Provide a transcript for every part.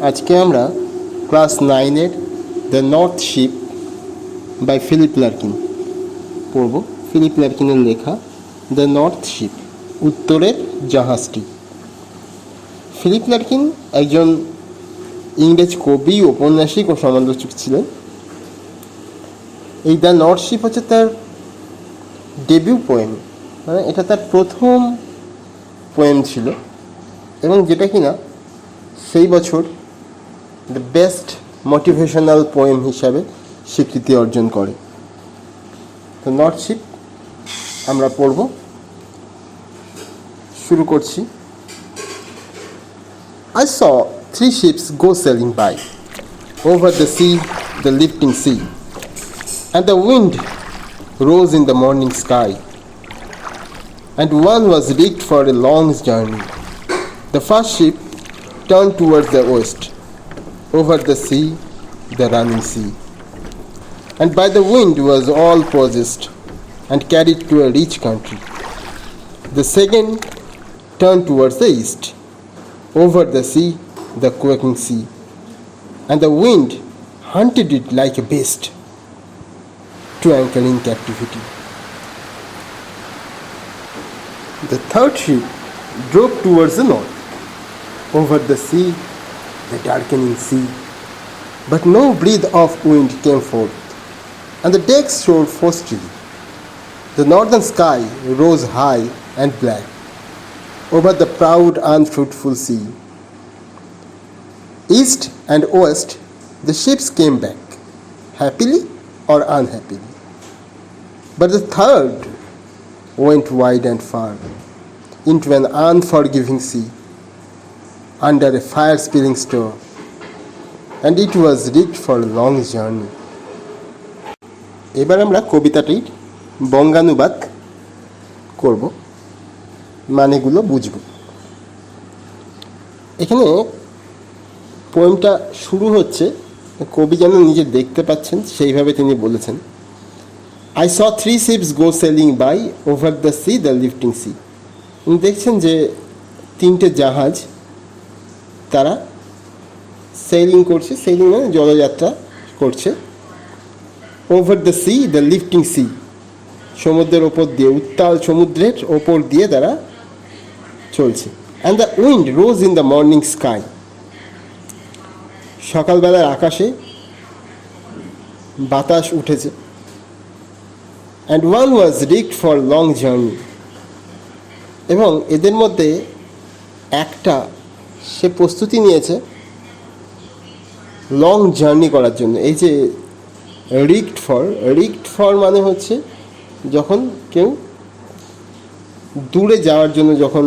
আজকে আমরা ক্লাস 9-এর the north ship by Philip Larkin পড়ব। ফিলিপ লার্কিনের লেখা দ্য নর্থ শিপ, উত্তরের জাহাজটি। ফিলিপ লার্কিন একজন ইংরেজ কবি, ঔপন্যাসিক ও সমালোচক ছিলেন। এই দ্য নর্থ শিপ হচ্ছে তার ডেবিউ পোয়েম, মানে এটা তার প্রথম পোয়েম ছিল, এবং যেটা কিনা সেই বছর দ্য বেস্ট মোটিভেশনাল পোয়েম হিসাবে স্বীকৃতি অর্জন করে। তো নর্থ শিপ আমরা পড়ব, শুরু করছি। I saw 3 ships go sailing by, over the sea, the lifting sea, and the wind rose in the morning sky, and one was rigged for a long journey. The first ship turned towards the west, over the sea, the running sea, and by the wind was all possessed and carried to a rich country. The second turned towards the east, over the sea, the quaking sea, and the wind hunted it like a beast to anchor in captivity. The third ship drove towards the north, over the sea, the darkening sea, but no breath of wind came forth, and the decks showed frostily. The northern sky rose high and black over the proud unfruitful sea. East and west the ships came back, happily or unhappily. But the third went wide and far, into an unforgiving sea, under a fire-spilling storm, and it was rigged for a long journey. এবার আমরা কবিতাটির বঙ্গানুবাদ করব, মানেগুলো বুঝব। এখানে পোয়েমটা শুরু হচ্ছে, কবি যেন নিজে দেখতে পাচ্ছেন সেইভাবে তিনি বলেছেন, I saw 3 ships go sailing by, over the sea, the lifting sea. তিনি দেখছেন যে 3টে জাহাজ তারা সেলিং করছে, সেলিং মানে জলযাত্রা করছে, over the sea, the lifting sea, সমুদ্রের ওপর দিয়ে, উত্তাল সমুদ্রের ওপর দিয়ে তারা চলছে। And the wind rose in the morning sky, সকালবেলার আকাশে বাতাস উঠেছে। And one was rigged for long journey, এবং এদের মধ্যে একটা সে প্রস্তুতি নিয়েছে লং জার্নি করার জন্য। এই যে রিগড ফর মানে হচ্ছে যখন কেউ দূরে যাওয়ার জন্য যখন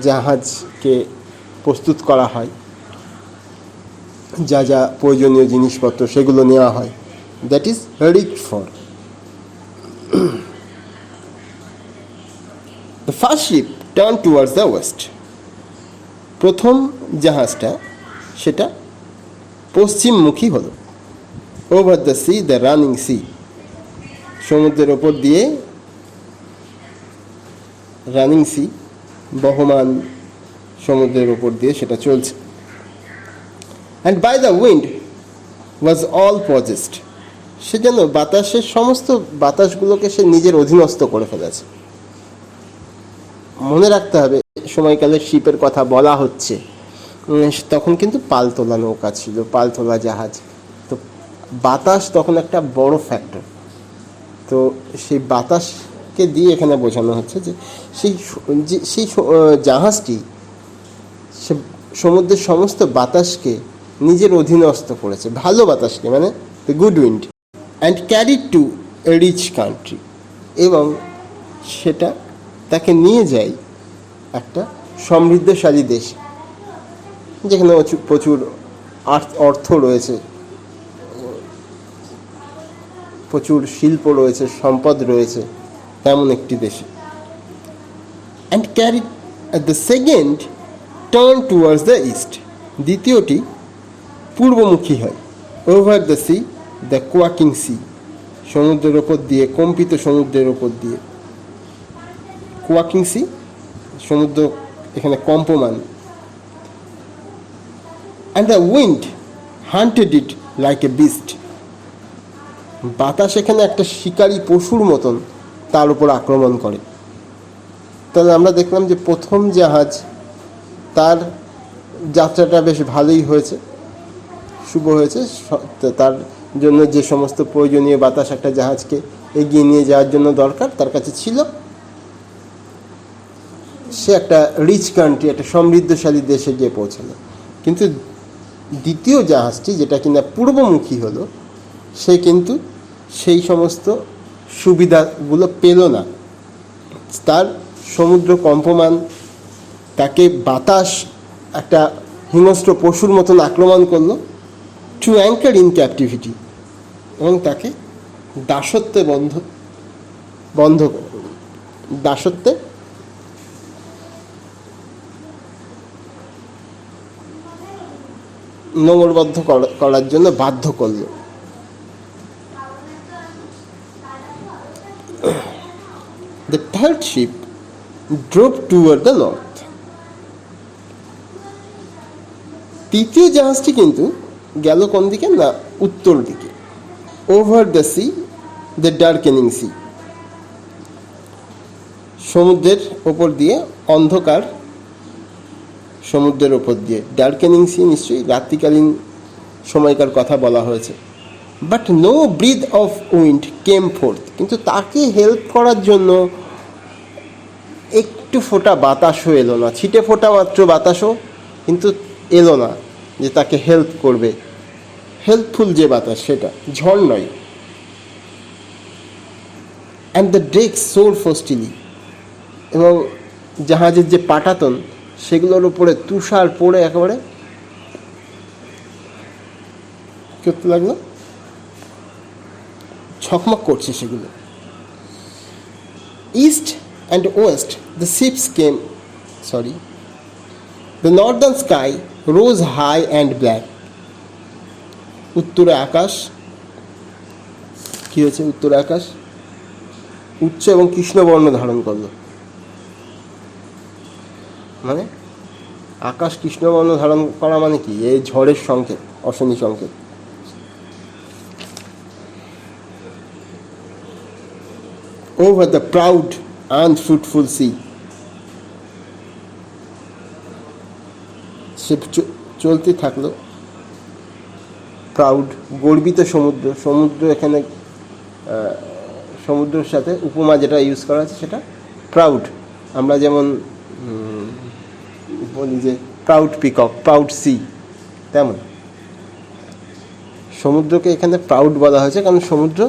জাহাজকে প্রস্তুত করা হয়, যা যা প্রয়োজনীয় জিনিসপত্র সেগুলো নেওয়া হয়, that is rigged for. The first ship turn towards the west, প্রথম জাহাজটা সেটা পশ্চিমমুখী হলো। Over the sea, the running sea, সমুদ্রের ওপর দিয়ে, রানিং সি বহমান সমুদ্রের ওপর দিয়ে সেটা চলছে। And by the wind was all possessed, সে যেন বাতাসের সমস্ত বাতাসগুলোকে সে নিজের অধীনস্থ করে ফেলেছে। মনে রাখতে হবে সময়কালের শিপের কথা বলা হচ্ছে, তখন কিন্তু পালতোলা নৌকা ছিল, পালতোলা জাহাজ, তো বাতাস তখন একটা বড় ফ্যাক্টর। তো সেই বাতাসকে দিয়ে এখানে বোঝানো হচ্ছে যে সেই জাহাজটি সে সমুদ্রের সমস্ত বাতাসকে নিজের অধীনস্থ করেছে, ভালো বাতাসকে, মানে the good wind, and carried to a rich country, এবং সেটা তাকে নিয়ে যায় একটা সমৃদ্ধশালী দেশ, যেখানে প্রচুর অর্থ রয়েছে, প্রচুর শিল্প রয়েছে, সম্পদ রয়েছে, তেমন একটি দেশে। And carry the second turn towards the east, দ্বিতীয়টি পূর্বমুখী হয়। Over the sea, the quaking sea, সমুদ্রের ওপর দিয়ে, কম্পিত সমুদ্রের ওপর দিয়ে। কোয়াকিং সি, সমুদ্র এখানে কম্পমান। and the wind hunted it like a beast. বাতাস এখানে একটা শিকারী পশুর মতন তার উপর আক্রমণ করে। তাহলে আমরা দেখলাম যে প্রথম জাহাজ তার যাত্রাটা বেশ ভালোই হয়েছে, শুভ হয়েছে। তার জন্য যে সমস্ত প্রয়োজনীয় বাতাস একটা জাহাজকে এগিয়ে নিয়ে যাওয়ার জন্য দরকার তার কাছে ছিল। সে একটা রিচ কান্ট্রি, একটা সমৃদ্ধশালী দেশে গিয়ে পৌঁছালো। কিন্তু দ্বিতীয় জাহাজটি, যেটা কিনা পূর্বমুখী হলো, সে কিন্তু সেই সমস্ত সুবিধাগুলো পেল না। তার সমুদ্র কম্পমান, তাকে বাতাস একটা হিংস্র পশুর মতন আক্রমণ করলো, টু অ্যাঙ্কার ইন ক্যাপটিভিটি, এবং তাকে দাসত্বে দাসত্বে নোঙরবদ্ধ করার জন্য বাধ্য করল। The third ship drove toward the north. তৃতীয় জাহাজটি কিন্তু গেল কোন দিকে? না, উত্তর দিকে। Over the sea, the darkening sea, সমুদ্রের ওপর দিয়ে, অন্ধকার সমুদ্রের ওপর দিয়ে। ডার্কেনিং সি নিশ্চয়ই রাত্রিকালীন সময়কার কথা বলা হয়েছে। But no breath of wind came forth, কিন্তু তাকে হেল্প করার জন্য একটু ফোঁটা বাতাসও এলো না, ছিটে ফোঁটা মাত্র বাতাসও কিন্তু এলো না যে তাকে হেল্প করবে। হেল্পফুল যে বাতাস, সেটা ঝড় নয়। অ্যান্ড দ্য ডেক সোর ফস্টিলি, এবং জাহাজের যে পাটাতন সেগুলোর উপরে তুষার পড়ে একেবারে করতে লাগলো, ঝকমক করছে সেগুলো। East and west the ships came, the northern sky rose high and black. উত্তরে আকাশ কী হয়েছে? উত্তরে আকাশ উচ্চ এবং কৃষ্ণবর্ণ ধারণ করলো। মানে আকাশ কৃষ্ণবর্ণ ধারণ করা মানে কি? এই ঝড়ের সংকেত, অশনি সংকেত। Over the proud unfruitful sea, সে চলতে থাকলো। প্রাউড, গর্বিত সমুদ্র। সমুদ্র এখানে সমুদ্রের সাথে উপমা যেটা ইউজ করা আছে সেটা প্রাউড। আমরা যেমন বলি যে প্রাউড পিকক, প্রাউড সি, তেমন সমুদ্রকে এখানে প্রাউড বলা হয়েছে, কারণ সমুদ্র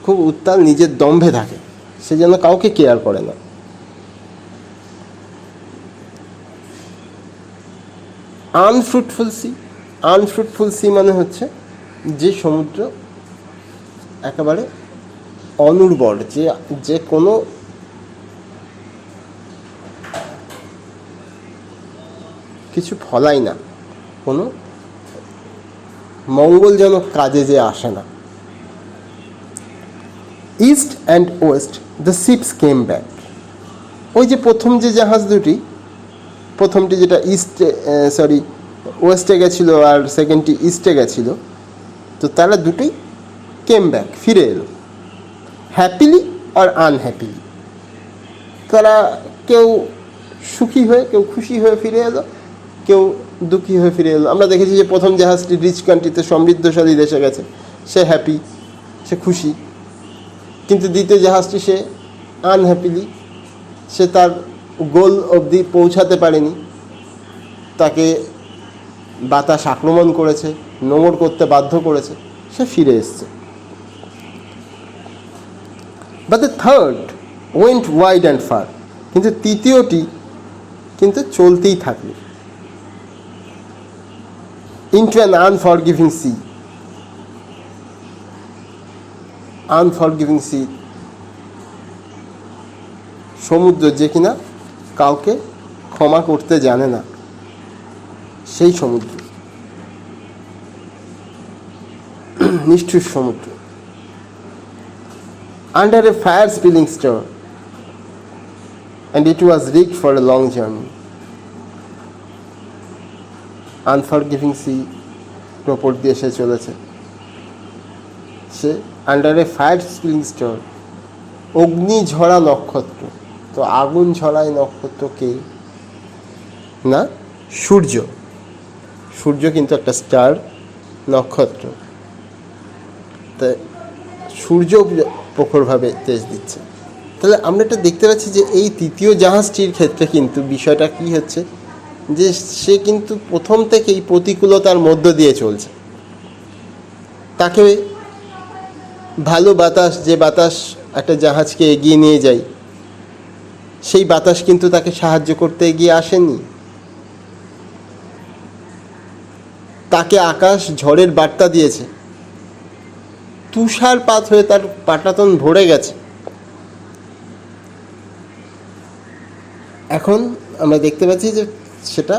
খুব উত্তাল, নিজের দম্ভে থাকে, সে যেন কাউকে কেয়ার করে না। আনফ্রুটফুল সি, আনফ্রুটফুল সি মানে হচ্ছে যে সমুদ্র একেবারে অনুর্বর, যে কোনো কিছু ফলায় না, কোনো মঙ্গলজনক কাজে যে আসে না। East and west the ships came back. ওই যে প্রথম যে জাহাজ দুটি, প্রথমটি যেটা ওয়েস্টে গেছিলো আর সেকেন্ডটি ইস্টে গেছিলো, তো তারা দুটোই কেম ব্যাক, ফিরে এলো। হ্যাপিলি আর আনহ্যাপিলি, তারা কেউ সুখী হয়ে, কেউ খুশি হয়ে ফিরে এলো, কেউ দুঃখী হয়ে ফিরে এলো। আমরা দেখেছি যে প্রথম জাহাজটি রিচ কান্ট্রিতে, সমৃদ্ধশালী দেশে গেছে, সে হ্যাপি, সে খুশি। কিন্তু দ্বিতীয় জাহাজটি সে আনহ্যাপিলি, সে তার গোল অবধি পৌঁছাতে পারেনি, তাকে বাতাস আক্রমণ করেছে, নোঙর করতে বাধ্য করেছে, সে ফিরে এসছে। But the third went wide and far, কিন্তু তৃতীয়টি কিন্তু চলতেই থাকলো। Into an unforgiving sea, unforgiving sea, সমুদ্র যে কিনা কাউকে ক্ষমা করতে জানে না, সেই সমুদ্র, নিষ্ঠুর সমুদ্র। Under A fire spilling store, and it was rigged for a long journey. Unforgiving sea, ওপর দিয়ে সে চলেছে। সে আন্ডার এ ফায়ার স্প্রিং স্টার, অগ্নি ঝরা নক্ষত্র। তো আগুন ঝরায় নক্ষত্র কে? না, সূর্য। সূর্য কিন্তু একটা স্টার, নক্ষত্র। তাই সূর্য প্রখরভাবে তেজ দিচ্ছে। তাহলে আমরা এটা দেখতে পাচ্ছি যে এই তৃতীয় জাহাজটির ক্ষেত্রে কিন্তু বিষয়টা কি হচ্ছে, যে সে কিন্তু প্রথম থেকেই প্রতিকূলতার মধ্য দিয়ে চলছে। তাকে ভালো বাতাস, যে বাতাস একটা জাহাজকে এগিয়ে নিয়ে যায়, সেই বাতাস কিন্তু তাকে সাহায্য করতে এগিয়ে আসেনি। তাকে আকাশ ঝড়ের বার্তা দিয়েছে, তুষারপাত হয়ে তার পাটাতন ভরে গেছে। এখন আমরা দেখতে পাচ্ছি যে সেটা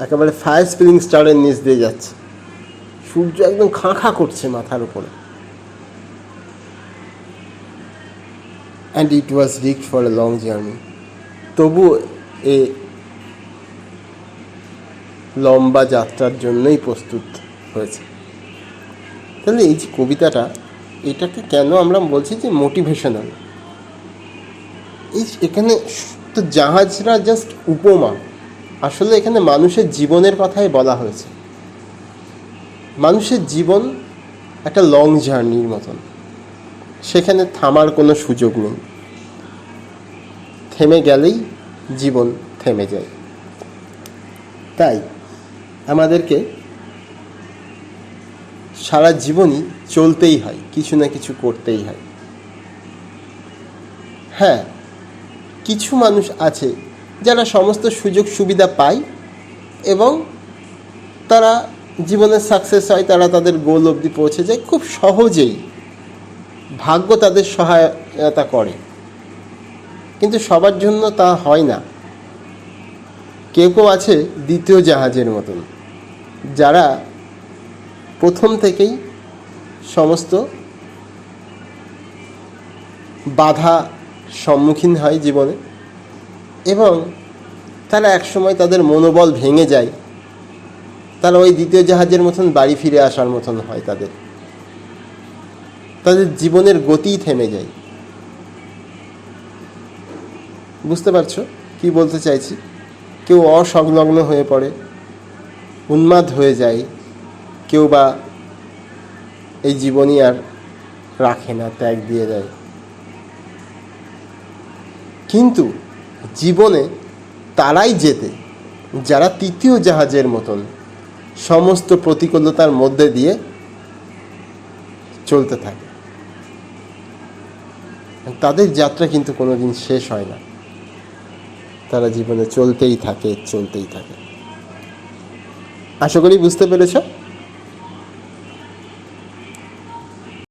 একেবারে ফায়ার স্প্রিং স্টারের নিচ দিয়ে যাচ্ছে। সূর্য একদম খাঁ খাঁ করছে মাথার উপরে। And it was rigged for a long journey. তবু এ লম্বা যাত্রার জন্যই প্রস্তুত হয়েছে। তাহলে এই যে কবিতাটা, এটাকে কেন আমরা বলছি যে মোটিভেশনাল? এখানে তো জাহাজরা জাস্ট উপমা, আসলে এখানে মানুষের জীবনের কথাই বলা হয়েছে। মানুষের জীবন একটা লং জার্নির মতন, সেখানে থামার কোনো সুযোগ নেই। থেমে গেলেই জীবন থেমে যায়। তাই আমাদেরকে সারা জীবনই চলতেই হয়, কিছু না কিছু করতেই হয়। হ্যাঁ, কিছু মানুষ আছে যারা সমস্ত সুযোগ সুবিধা পায় এবং তারা জীবনে সাকসেস হয়, তারা তাদের গোল অবধি পৌঁছে যায় খুব সহজেই, ভাগ্য তাদের সহায়তা করে। কিন্তু সবার জন্য তা হয় না। কেউ কেউ আছে দ্বিতীয় জাহাজের মতন, যারা প্রথম থেকেই সমস্ত বাধা সম্মুখীন হয় জীবনে, এবং তারা একসময় তাদের মনোবল ভেঙে যায়। তারা ওই দ্বিতীয় জাহাজের মতন বাড়ি ফিরে আসার মতন হয়, তাদের জীবনের গতিই থেমে যায়। বুঝতে পারছো কি বলতে চাইছি? কেউ অসংলগ্ন হয়ে পড়ে, উন্মাদ হয়ে যায়, কেউ বা এই জীবনই আর রাখে না, ত্যাগ দিয়ে দেয়। কিন্তু জীবনে তারাই জেতে যারা তৃতীয় জাহাজের মতন সমস্ত প্রতিকূলতার মধ্যে দিয়ে চলতে থাকে। তাদের যাত্রা কিন্তু কোনোদিন শেষ হয় না, তারা জীবনে চলতেই থাকে। আশা করি বুঝতে পেরেছ।